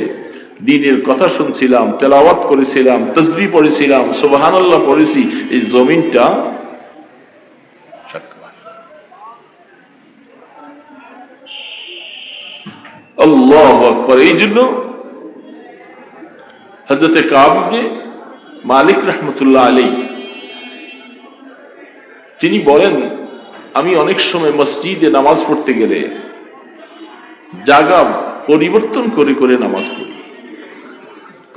দ্বীনের কথা শুনছিলাম, তেলাওয়াত করেছিলাম, তাসবিহ পড়েছিলাম, সুবহানাল্লাহ পড়েছি। এই জমিনটা আল্লাহু আকবার। এই জন্য হযরতে কাব ইবনে মালিক রাহমাতুল্লাহ আলাইহি তিনি বলেন, আমি অনেক সময় মসজিদে নামাজ পড়তে গেলে জায়গা পরিবর্তন করে করে নামাজ পড়ি,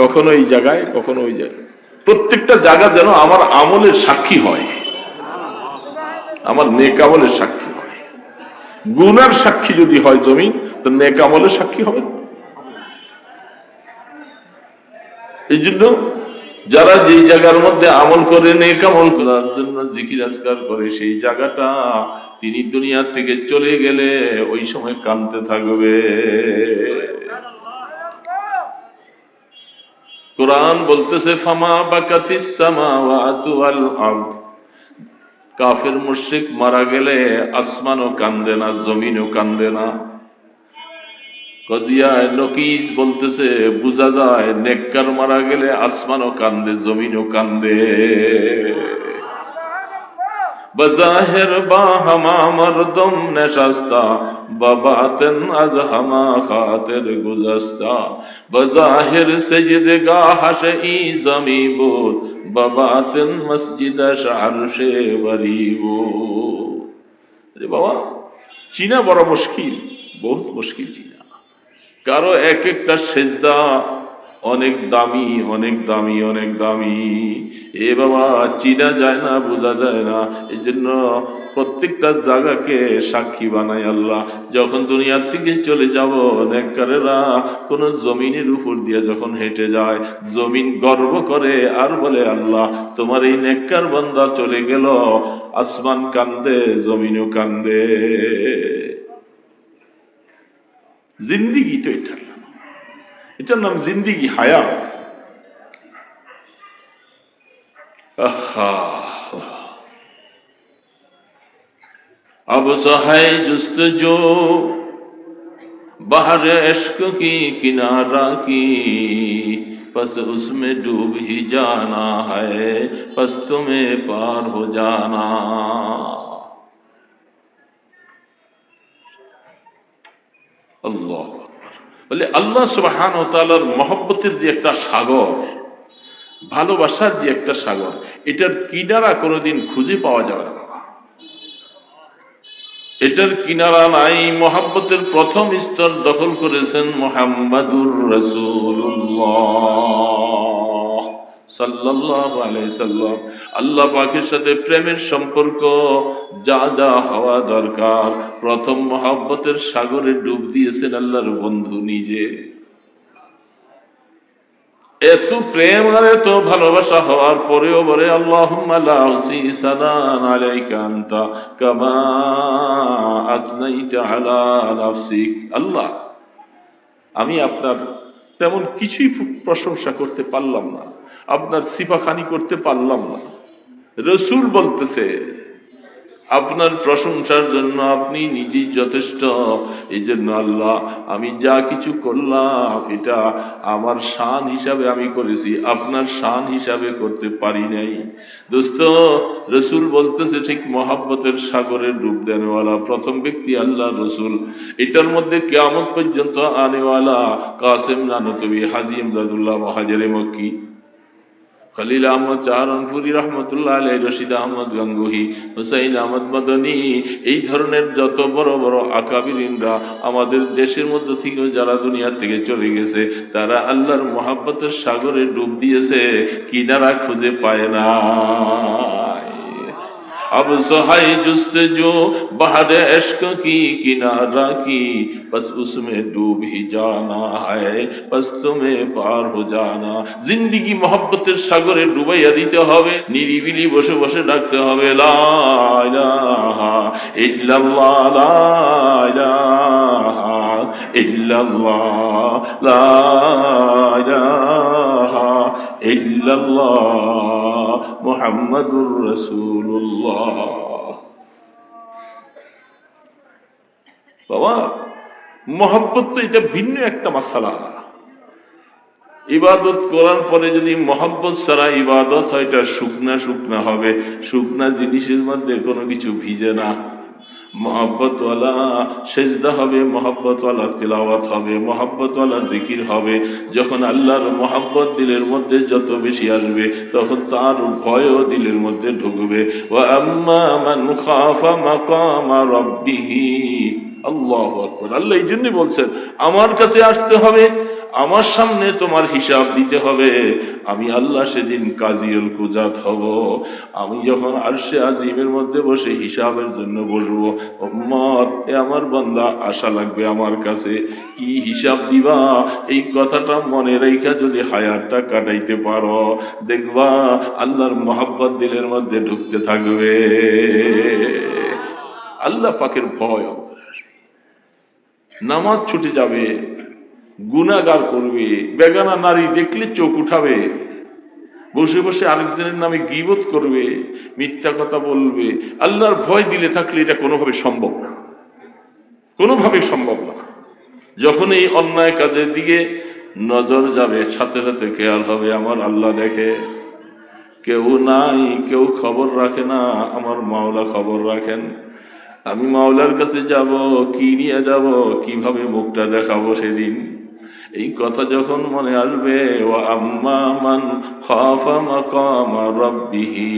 কখনো এই জায়গায় কখনো ওই জায়গায়। প্রত্যেকটা জায়গা যেন আমার আমলের সাক্ষী হয়, আমার নেক আমলের সাক্ষী হয়। গুনার সাক্ষী যদি হয় জমিন, তো নেক আমলের সাক্ষী হবে না। এই জন্য যারা যেই জায়গার মধ্যে আমল করে, নেক আমল করার জন্য জিকির আজকার করে, সেই জায়গাটা তিনি দুনিয়া থেকে চলে গেলে ওই সময় কাঁদতে থাকবে। কোরআন বলতেছে, ফামা বাকাতিস সামাওয়াতু ওয়াল আরদ। কাফের মুশরিক মারা গেলে আসমানও কান্দে না, জমিনও কান্দে না। কজিয়ায় নকিস বলতেছে, বুঝা যায় নেককার মারা গেলে আসমানও কান্দে, জমিনও কান্দে। বজাহের বা হামা মরদম নেশাস্তা, বাবাতেন আজ হামা খাতের গুজস্তা। বজাহের সেজদগা হাসে ই জমি বুদ, বাবাতেন মসজিদ আরশে বরিবু। বাবা, চিনা বড় মুশকিল, বহুত মুশকিল চিনা। কারো এক একটা সেজদা অনেক দামি, অনেক দামি, অনেক দামি। এ বাবা, চিনা যায় না, বোঝা যায় না। এই জন্য প্রত্যেকটা জায়গাকে সাক্ষী বানাই আল্লাহ। যখন দুনিয়ার থেকে চলে যাব, নেককারেরা কোন জমিনের উপর দিয়ে যখন হেঁটে যায়, জমিন গর্ব করে আর বলে, আল্লাহ তোমার এই নেককার বান্দা চলে গেল। আসমান কান্দে, জমিনও কান্দে। জিন্দিগি তো এটার নাম জিন্দিগি, হায়াত। अब है जुस्तजो बहर इश्क की किनारा की, बस उसमें डूब ही जाना है, बस तुम्हें पार हो जाना। আল্লাহ বলে, আল্লাহ সুবহানাহু ওয়া তাআলার মহব্বতের যে একটা সাগর, ভালোবাসার যে একটা সাগর, এটার কিনারা কোনোদিন খুঁজে পাওয়া যাবে না। এটার কিনারা নাই। মহব্বতের প্রথম স্তর দখল করেছেন মুহাম্মাদুর রাসূলুল্লাহ সাল্লাল্লাহু আলাইহি সাল্লাম। আল্লাহ পাকের সাথে প্রেমের সম্পর্ক যা যা হওয়া দরকার, প্রথম মহব্বতের সাগরে ডুব দিয়েছেন আল্লাহর বন্ধু নিজে। এত প্রেম আর এত ভালোবাসা হওয়ার পরেও বলে, আল্লাহুম্মা লা উসি সানান আলাইকা আনতা কামা আসনাইতা আলা নাফসিক। আল্লাহ, আমি আপনার তেমন কিছুই প্রশংসা করতে পারলাম না, আপনার সিফাখানি করতে পারলাম না। রাসূল বলতেছে, আপনার প্রশংসার জন্য আপনি নিজেই যথেষ্ট। এই জন্য আল্লাহ, আমি যা কিছু করলাম এটা আমার শান হিসাবে আমি করেছি, আপনার শান হিসাবে করতে পারি নাই। দোস্ত, রসুল বলতেছে ঠিক মহাব্বতের সাগরে ডুব দেনওয়ালা প্রথম ব্যক্তি আল্লাহ রসুল। এটার মধ্যে কিয়ামত পর্যন্ত আনেওয়ালা কাসেম নানতবী, হাজী ইমদাদুল্লাহ মুহাজিরে মক্কি, খলিল আহমদ চাহারনপুরি রহমতুল্লাহ আলাইহি, রশিদ আহমদ গাঙ্গুহি, হুসাইন আহমদ মাদানী, এই ধরনের যত বড় বড় আকাবিরিনরা আমাদের দেশের মধ্যে থেকেও যারা দুনিয়া থেকে চলে গেছে, তারা আল্লাহর মহাব্বতের সাগরে ডুব দিয়েছে, কিনারা খুঁজে পায় না। अब है जुस्तजो बहर इश्क की किनारा की, बस उसमें डूब ही जाना है, बस तुम्हें पार हो जाना। जिंदगी मोहब्बतेर सागरे डुबाइया दिते होबे, निरिबिली बसे बसे डाकते होबे, ला इलाहा इल्लाल्लाह, ला इलाहा इल्लाल्लाह, ला इलाहा इल्लाल्लाह মুহাম্মাদুর রাসূলুল্লাহ। বাবা, মহব্বত তো এটা ভিন্ন একটা মাসালা। ইবাদত করার পরে যদি মহব্বত ছাড়া ইবাদত হয়, এটা শুকনা শুকনা হবে। শুকনা জিনিসের মধ্যে কোনো কিছু ভিজে না। মহব্বতওয়ালা সেজদা হবে, মহব্বতওয়ালা তিলাওয়াত হবে, মহব্বতওয়ালা জিকির হবে। যখন আল্লাহর মহব্বত দিলের মধ্যে যত বেশি আসবে, তখন তার ভয়ও দিলের মধ্যে ঢুকবে। ওয়া আম্মা মান খাফা মাকামা রাব্বিহি, আল্লাহু আকবার। আল্লাহ এই জন্য বলছেন, আমার কাছে আসতে হবে, আমার সামনে তোমার হিসাব দিতে হবে। আমি আল্লাহ সেদিন কাজিউল কুজাত হব। আমি যখন আরশে আজিমের মধ্যে বসে হিসাবের জন্য বসবো, উম্মত, এ আমার বান্দা আশা লাগবে আমার কাছে, কি হিসাব দিবা? এই কথাটা মনে রাইখা যদি হায়াতটা কাটাইতে পারো, দেখবা আল্লাহর মহব্বত দিলের মধ্যে ঢুকতে থাকবে। আল্লাহ পাকের ভয় অন্তরে আসবে, নামাজ ছুটে যাবে, গুনাহগার করবে, বেগানা নারী দেখলে চোখ উঠাবে, বসে বসে আরেকজনের নামে গীবত করবে, মিথ্যা কথা বলবে। আল্লাহর ভয় দিলে থাকলে এটা কোনোভাবে সম্ভব না, কোনোভাবে সম্ভব না। যখন এই অন্যায় কাজের দিকে নজর যাবে, সাথে সাথে খেয়াল হবে আমার আল্লাহ দেখে। কেউ নাই, কেউ খবর রাখে না, আমার মাওলা খবর রাখেন। আমি মাওলার কাছে যাব, কি নিয়ে যাব, কিভাবে মুখটা দেখাবো সেদিন। এই কথা যখন মনে আসবে, ওয়া আম্মা মান খাফা মাকামা রাব্বিহি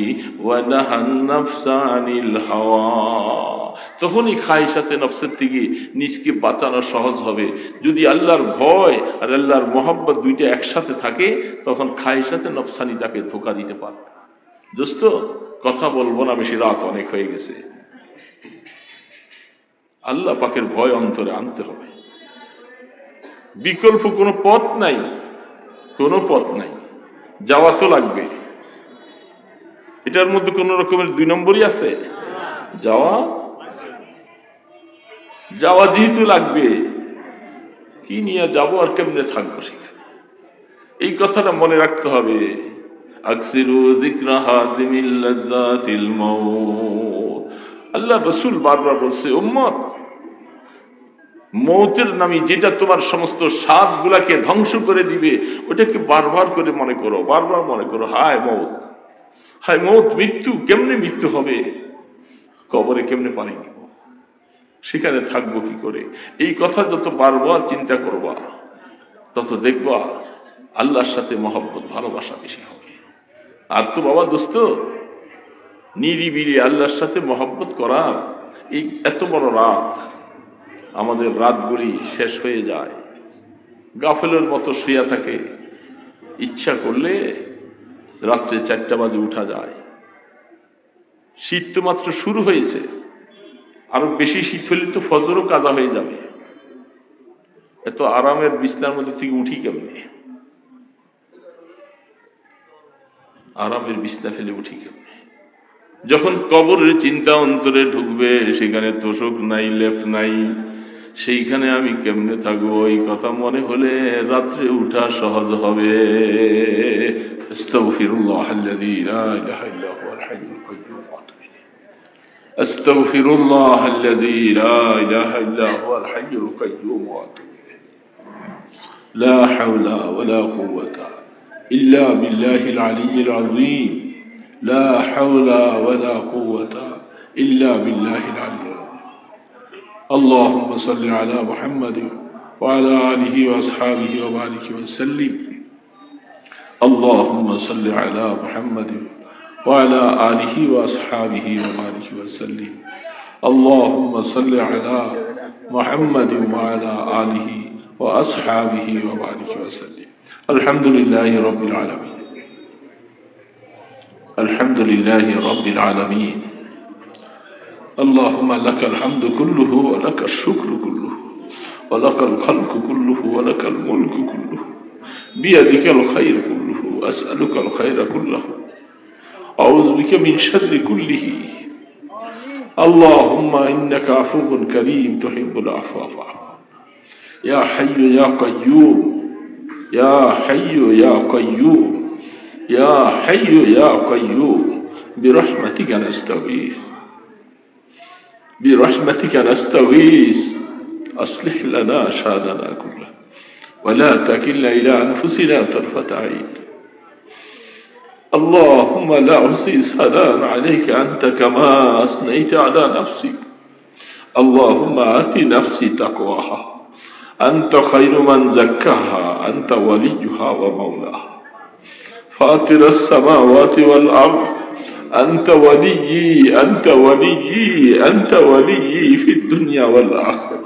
ওয়া নাহান নাফসা আনিল হাওয়া, তখনই খায়েশাতে নফসের থেকে নিজকে বাঁচানো সহজ হবে। যদি আল্লাহর ভয় আর আল্লাহর মহব্বত দুইটা একসাথে থাকে, তখন খায়েশাতে নফসানি তাকে ধোঁকা দিতে পারবে। দোস্ত, কথা বলবো না বেশি, রাত অনেক হয়ে গেছে। আল্লাহ পাকের ভয় অন্তরে আনতে হবে। বিকল্প কোনো পথ নাই, কোনো পথ নাই, যাওয়া তো লাগবে। এটার মধ্যে কোন রকমের দুই নম্বরই আছে? যাওয়া যাওয়া যেহেতু লাগবে, কি নিয়ে যাবো আর কেমনে থাকবো সেখানে, এই কথাটা মনে রাখতে হবে। আকসিরু যিকরা হাযিমিল লাযযাতিল মাউত। আল্লাহ রাসূল বারবার বলছে, উম্মত, মৌতের নামে যেটা তোমার সমস্ত স্বাদ গুলাকে ধ্বংস করে দিবে, ওটাকে বারবার করে মনে করো, বারবার মনে করো। হায় মৌত, হায় মৌত, মৃত্যু, কেমনে মৃত্যু হবে, কবরে কেমনে পানি দিব, সেখানে থাকবো কি করে। এই কথা যত বারবার চিন্তা করবা, তত দেখবা আল্লাহর সাথে মহব্বত, ভালোবাসা বেশি হবে। আর তো বাবা দোস্ত, নিরিবিলি আল্লাহর সাথে মহব্বত করা, এই এত বড় রাত, আমাদের রাতগুলি শেষ হয়ে যায়, গাফেলের মতো শুয়ে থাকে। ইচ্ছা করলে রাত্রে 4টা বাজে উঠা যায়। শীত তো মাত্র শুরু হয়েছে, আরো বেশি শীত হলে তো ফজরও কাজা হয়ে যাবে। এত আরামের বিছনার মধ্যে থেকে উঠি কেমনে, আরামের বিছনা ফেলে উঠি কেমনে। যখন কবরের চিন্তা অন্তরে ঢুকবে, সেখানে তোষক নাই, লেপ নাই, সেইখানে আমি কেমনে থাকবো, এই কথা মনে হলে রাত্রে উঠা সহজ হবে। আস্তাগফিরুল্লাহাল্লাযী লা ইলাহা ইল্লা হুয়াল হাইয়ুল কাইয়্যুম ওয়া আতুবু ইলাইহি। আস্তাগফিরুল্লাহাল্লাযী লা ইলাহা ইল্লা হুয়াল হাইয়ুল কাইয়্যুম ওয়া আতুবু ইলাইহি। লা হাওলা ওয়ালা কুওয়াতা ইল্লা বিল্লাহিল আলিয়্যিল আযীম। لا حول ولا قوة إلا بالله العلي العظيم. اللهم صل على محمد وعلى آله وأصحابه وبارك وسلم. اللهم صل على محمد وعلى آله وأصحابه وبارك وسلم. اللهم صل على محمد وعلى آله وأصحابه وبارك وسلم. الحمد لله رب العالمين. الحمد لله رب العالمين. اللهم لك الحمد كله ولك الشكر كله ولك الخلق كله ولك الملك كله بيدك الخير كله. أسألك الخير كله، أعوذ بك من شر كله. اللهم إنك عفو كريم تحب العفو فاعف. يا حي يا قيوم، يا حي يا قيوم، يا حي يا قيوم، برحمتك نستغيث، برحمتك نستغيث. أصلح لنا شأننا كله ولا تكلنا إلى أنفسنا طرفة عين. اللهم لا أحصي ثناء عليك أنت كما أثنيت على نفسك. اللهم آت نفسي تقواها، أنت خير من زكاها، أنت وليها ومولاها. فاطر السماوات والأرض، أنت وليي، أنت وليي، أنت وليي في الدنيا والآخرة.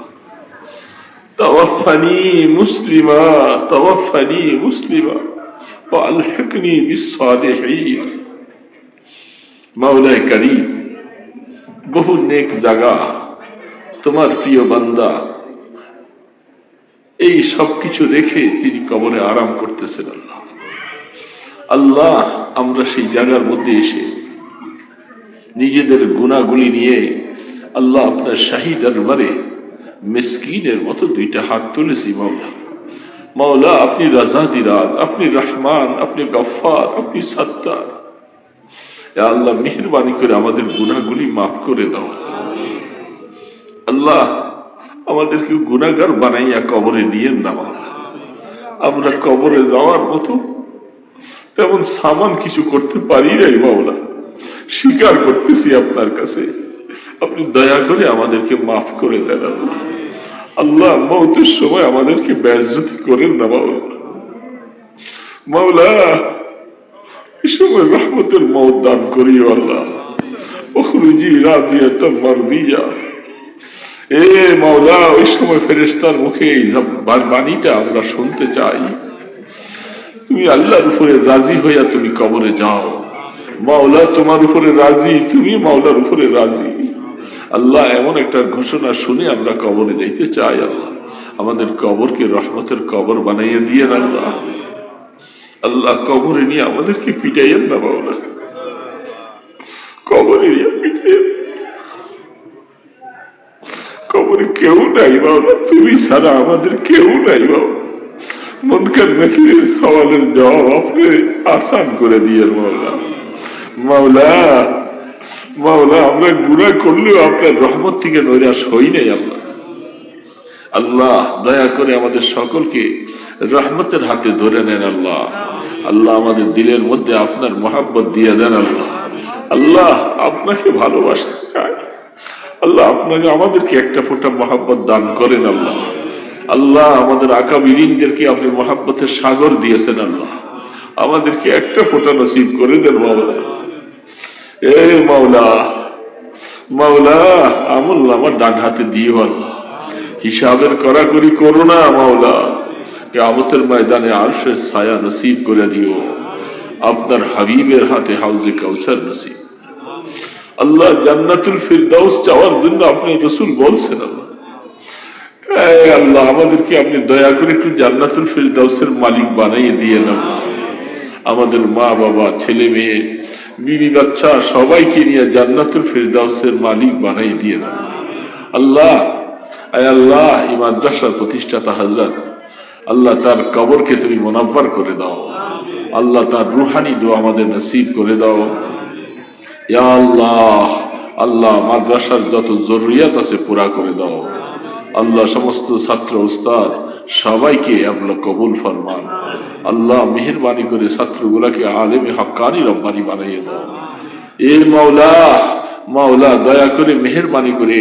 توفني مسلما، توفني مسلما وألحقني بالصالحين. مولاي كريم, বহু নেক জায়গা তোমার প্রিয় বান্দা এই সব কিছু রেখে তিনি কবরে আরাম করতেছেন। আল্লাহ আল্লাহ, আমরা সেই জায়গার মধ্যে এসে নিজেদের গুনাহগুলি নিয়ে আল্লাহ আপনার শাহী দরবারে মিসকিনের মতো দুইটা হাত তুলেছি। মাওলা, মাওলা আপনি রাজাদিরাজ, আপনি রহমান, আপনি গফফার, আপনি সত্তার। ইয়া আল্লাহ, মেহেরবানি করে আমাদের গুনাহগুলি মাফ করে দাও। আল্লাহ, আমাদেরকে গুনাহগার বানাইয়া কবরে নিয়েন না মাওলা। আমরা কবরে যাওয়ার মতো তেমন সামান কিছু করতে পারি নাই মাওলা, স্বীকার করতেছি আপনার কাছে। আপনি দয়া করে আমাদেরকে মাফ করে দেন আল্লাহ। আল্লাহ, মওতের সময় আমাদেরকে বেইজ্জতি করেন না মাওলা। মাওলা, এই সময় রহমতের মওত দান করিও আল্লাহ। উখরুজি রাদিয়াতাম মারদিয়া। এ মাওলা, ওই সময় ফেরেশতার মুখে এই বাণীটা আমরা শুনতে চাই, তুমি আল্লাহর উপরে রাজি হইয়া তুমি কবরে যাও। মাওলা তোমার উপরে রাজি, তুমি মাওলার উপরে রাজি। আল্লাহ, এমন একটা ঘোষণা শুনে আমরা কবরে যাইতে চাই। আল্লাহ, আমাদের কবরকে রহমতের কবর বানাইয়া দিয়ে আল্লাহ। আল্লাহ, কবরে নিয়ে আমাদেরকে পিটাইয়েন না মাওলা, কবরে নিয়ে পিটাইয়েন। কবরে কেউ নাই মাওলা, তুমি ছাড়া আমাদের কেউ নাই মাওলা। মুনকার নাকিরের সওয়ালের জবাব আপনি আসান করে দিয়ে মাওলা। মাওলা, মাওলা, আমরা গুনাহ করলেও আপনার রহমত থেকে নৈরাশ হই নাই আল্লাহ। আল্লাহ, দয়া করে আমাদের সকলকে রহমতের হাতে ধরে নেন আল্লাহ। আল্লাহ, আমাদের দিলের মধ্যে আপনার মহাব্বত দিয়ে দেন আল্লাহ। আল্লাহ, আপনাকে ভালোবাসতে চাই আল্লাহ। আপনাকে আমাদেরকে একটা ফোঁটা মহাব্বত দান করেন আল্লাহ। আল্লাহ, আমাদের আকাবিরিনদেরকে আপনি মহাব্বতের সাগর দিয়েছেন আল্লাহ, আমাদেরকে একটা ফোঁটা নসিব করে দেন মাওলা। এ মাওলা, মাওলা, আমল আমার ডান হাতে দিও আল্লাহ, হিসাবের কড়াকড়ি করো না মাওলা। কিয়ামতের ময়দানে আরশের ছায়া নসিব করে দিও, আপনার হাবিবের হাতে হাউজে কাউসার নসিব। আল্লাহ, জান্নাতুল ফিরদাউস চাওয়ার জন্য আপনি রাসূল বলছেন আল্লাহ। আল্লাহ, আমাদেরকে আপনি দয়া করে একটু জান্নাতুল ফিরদাউসের মালিক বানাইয়ে দিয়ে না। আমাদের মা বাবা, ছেলে মেয়ে, বিবি বাচ্চা সবাইকে নিয়ে জান্নাতুল ফিরদাউসের মালিক বানাই দিয়ে না আল্লাহ। আয় আল্লাহ, এই মাদ্রাসার প্রতিষ্ঠাতা হযরত, আল্লাহ তার কবরকে তুমি মুনাব্বার করে দাও আল্লাহ। তার রুহানি দোয়া আমাদের নসিব করে দাও ইয়া আল্লাহ। আল্লাহ, মাদ্রাসার যত জরুরিয়াত আছে পুরা করে দাও আল্লাহ। সমস্ত ছাত্র উস্তাদ সবাইকে আল্লাহ কবুল ফরমান আল্লাহ। মেহেরবানি করে ছাত্রগুলাকে আলেমে হক্কানি রব্বানি বানিয়ে দাও এ মাওলা। মাওলা, দয়া করে মেহেরবানি করে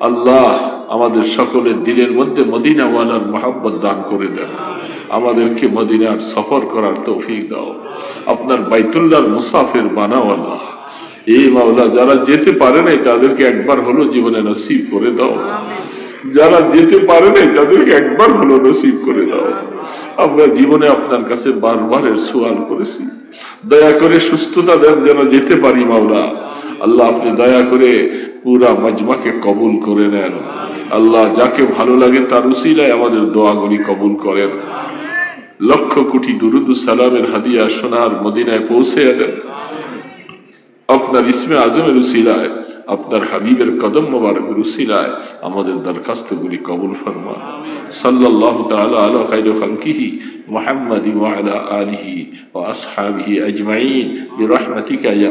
আল্লাহ আমাদের সকলের দিলের মধ্যে মদিনাওয়ালার মহব্বত দান করে দেন। আমাদেরকে মদিনার সফর করার তৌফিক দাও, আপনার বাইতুল্লাহর মুসাফির বানাও আল্লাহ। এই মাওলা, যারা যেতে পারে নাই তাদেরকে একবার হলো জীবনে নসিব করে দাও, যারা যেতে পারে নাই তাদেরকে একবার হলো নসিব করে দাও। আমরা জীবনে আপনার কাছে বারবারের সুয়াল করেছি, দয়া করে সুস্থতা দেন যেন যেতে পারি মাওলা। আল্লাহ, আপনি দয়া করে পুরা মজমাকে কবুল করে নেন আল্লাহ। যাকে ভালো লাগে তার উসিলায় আমাদের দোয়াগুলি কবুল করেন। লক্ষ কোটি দুরুদ সালামের হাদিয়া সোনার মদিনায় পৌঁছে দেন আপনার ইসমে আজমের উসিলায়, আপনার হাবিবের কদম মোবারকের উসিলায় আমাদের দরখাস্তগুলি কবুল ফরমান। সাল্লাল্লাহু তাআলা আলা খায়রি খালকিহি মুহাম্মাদিন ওয়া আলা আলিহি ওয়া আসহাবিহি আজমাইন বিরহমাতিকা ইয়া